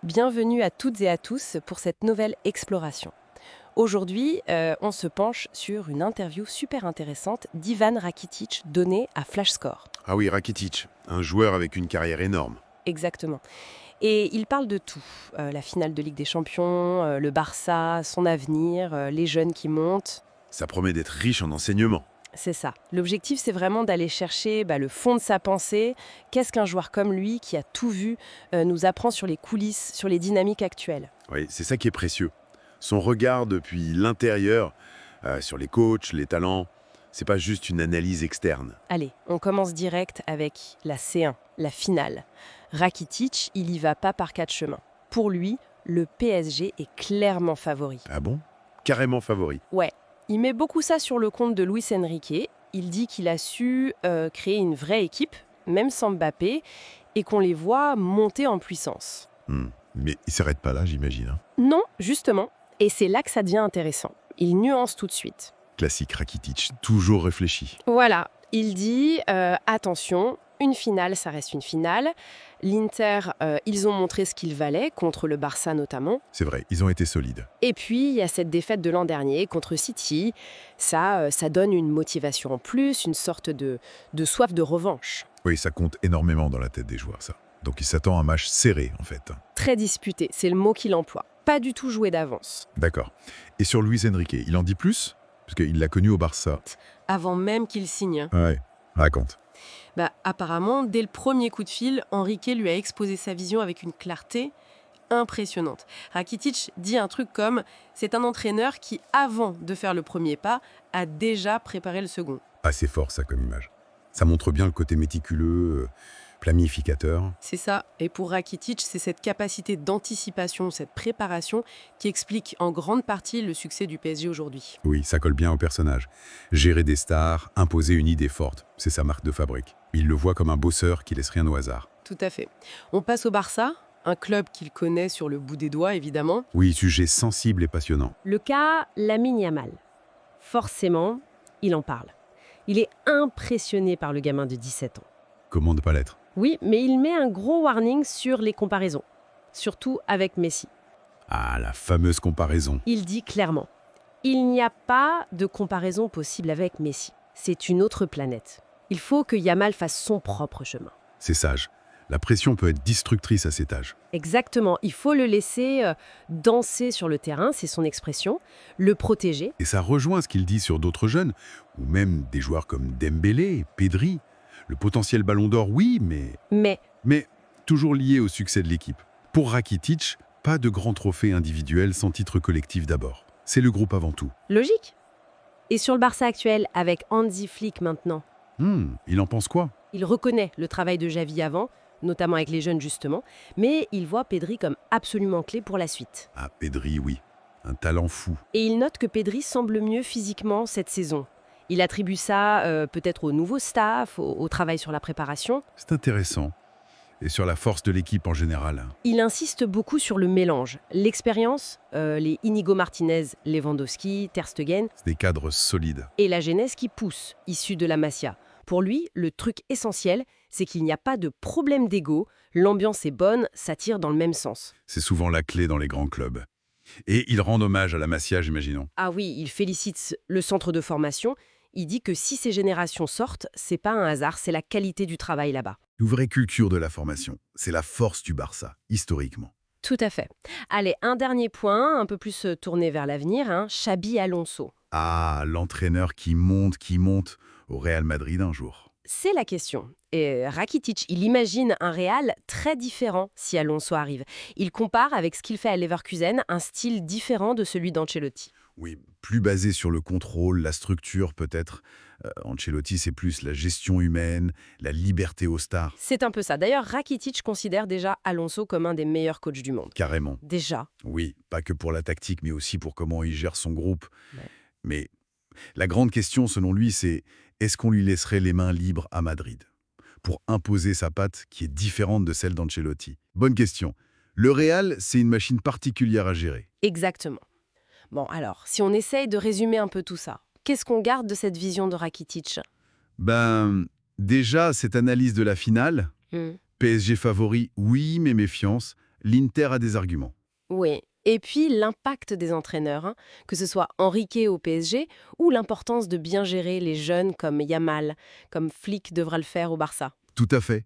Bienvenue à toutes et à tous pour cette nouvelle exploration. Aujourd'hui, on se penche sur une interview super intéressante d'Ivan Rakitic donnée à Flashscore. Ah oui, Rakitic, un joueur avec une carrière énorme. Exactement. Et il parle de tout. La finale de Ligue des Champions, le Barça, son avenir, les jeunes qui montent. Ça promet d'être riche en enseignements. C'est ça. L'objectif, c'est vraiment d'aller chercher le fond de sa pensée. Qu'est-ce qu'un joueur comme lui, qui a tout vu, nous apprend sur les coulisses, sur les dynamiques actuelles. Oui, c'est ça qui est précieux. Son regard depuis l'intérieur, sur les coachs, les talents, c'est pas juste une analyse externe. Allez, on commence direct avec la C1, la finale. Rakitic, il y va pas par quatre chemins. Pour lui, le PSG est clairement favori. Ah bon? Carrément favori. Ouais, il met beaucoup ça sur le compte de Luis Enrique. Il dit qu'il a su créer une vraie équipe, même sans Mbappé, et qu'on les voit monter en puissance. Mais il s'arrête pas là, j'imagine. Non, justement, et c'est là que ça devient intéressant. Il nuance tout de suite. Classique Rakitic, toujours réfléchi. Voilà, il dit attention, une finale, ça reste une finale. L'Inter, ils ont montré ce qu'ils valaient, contre le Barça notamment. C'est vrai, ils ont été solides. Et puis, il y a cette défaite de l'an dernier contre City. Ça donne une motivation en plus, une sorte de soif de revanche. Oui, ça compte énormément dans la tête des joueurs, ça. Donc il s'attend à un match serré, en fait. Très disputé, c'est le mot qu'il emploie. Pas du tout joué d'avance. D'accord. Et sur Luis Enrique, il en dit plus? Parce qu'il l'a connu au Barça. Avant même qu'il signe. Ouais, raconte. Apparemment, dès le premier coup de fil, Enrique lui a exposé sa vision avec une clarté impressionnante. Rakitic dit un truc comme « c'est un entraîneur qui, avant de faire le premier pas, a déjà préparé le second ». Assez fort, ça, comme image. Ça montre bien le côté méticuleux, planificateur. C'est ça. Et pour Rakitic, c'est cette capacité d'anticipation, cette préparation qui explique en grande partie le succès du PSG aujourd'hui. Oui, ça colle bien au personnage. Gérer des stars, imposer une idée forte, c'est sa marque de fabrique. Il le voit comme un bosseur qui laisse rien au hasard. Tout à fait. On passe au Barça, un club qu'il connaît sur le bout des doigts, évidemment. Oui, sujet sensible et passionnant. Le cas Lamine Yamal. Forcément, il en parle. Il est impressionné par le gamin de 17 ans. Comment ne pas l'être? Oui, mais il met un gros warning sur les comparaisons, surtout avec Messi. Ah, la fameuse comparaison. Il dit clairement, il n'y a pas de comparaison possible avec Messi. C'est une autre planète. Il faut que Yamal fasse son propre chemin. C'est sage. La pression peut être destructrice à cet âge. Exactement, il faut le laisser danser sur le terrain, c'est son expression, le protéger. Et ça rejoint ce qu'il dit sur d'autres jeunes, ou même des joueurs comme Dembélé, Pedri. Le potentiel ballon d'or, oui, mais toujours lié au succès de l'équipe. Pour Rakitic, pas de grand trophée individuel sans titre collectif d'abord. C'est le groupe avant tout. Logique. Et sur le Barça actuel, avec Hansi Flick maintenant, Il en pense quoi? il reconnaît le travail de Xavi avant, notamment avec les jeunes justement, mais il voit Pedri comme absolument clé pour la suite. Ah, Pedri, oui. Un talent fou. Et il note que Pedri semble mieux physiquement cette saison. Il attribue ça peut-être au nouveau staff, au travail sur la préparation. C'est intéressant. Et sur la force de l'équipe en général. Il insiste beaucoup sur le mélange. L'expérience, les Inigo Martinez, Lewandowski, Ter Stegen, C'est des cadres solides. et la jeunesse qui pousse, issue de la Masia. Pour lui, le truc essentiel, c'est qu'il n'y a pas de problème d'ego, l'ambiance est bonne, ça tire dans le même sens. C'est souvent la clé dans les grands clubs. Et il rend hommage à la Masia, j'imaginons. Ah oui, il félicite le centre de formation. Il dit que si ces générations sortent, c'est pas un hasard, c'est la qualité du travail là-bas. Une vraie culture de la formation. C'est la force du Barça, historiquement. Tout à fait. Allez, un dernier point, un peu plus tourné vers l'avenir, Xabi Alonso. Ah, l'entraîneur qui monte au Real Madrid un jour. C'est la question. Et Rakitic, il imagine un Real très différent si Alonso arrive. Il compare avec ce qu'il fait à Leverkusen, un style différent de celui d'Ancelotti. Oui, plus basé sur le contrôle, la structure peut-être. Ancelotti, c'est plus la gestion humaine, la liberté aux stars. C'est un peu ça. D'ailleurs, Rakitic considère déjà Alonso comme un des meilleurs coachs du monde. Carrément. Déjà. Oui, pas que pour la tactique, mais aussi pour comment il gère son groupe. Ouais. Mais la grande question, selon lui, c'est est-ce qu'on lui laisserait les mains libres à Madrid pour imposer sa patte qui est différente de celle d'Ancelotti? Bonne question. Le Real, c'est une machine particulière à gérer. Exactement. Bon, alors, si on essaye de résumer un peu tout ça, qu'est-ce qu'on garde de cette vision de Rakitic? Déjà, cette analyse de la finale, PSG favori, oui, mais méfiance. l'Inter a des arguments. Oui. Et puis l'impact des entraîneurs, hein, que ce soit Enrique au PSG ou l'importance de bien gérer les jeunes comme Yamal, comme Flick devra le faire au Barça. Tout à fait.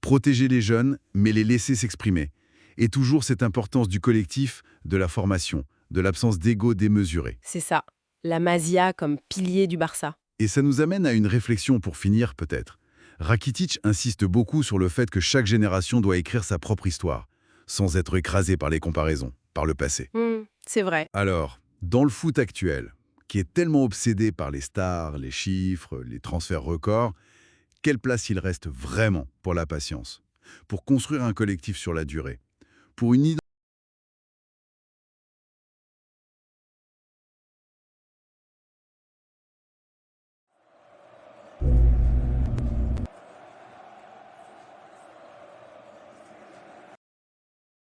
Protéger les jeunes, mais les laisser s'exprimer. Et toujours cette importance du collectif, de la formation, de l'absence d'ego démesuré. C'est ça. La Masia comme pilier du Barça. Et ça nous amène à une réflexion pour finir, peut-être. Rakitic insiste beaucoup sur le fait que chaque génération doit écrire sa propre histoire, sans être écrasée par les comparaisons, par le passé. C'est vrai. Alors, dans le foot actuel, qui est tellement obsédé par les stars, les chiffres, les transferts records, quelle place il reste vraiment pour la patience, pour construire un collectif sur la durée, pour une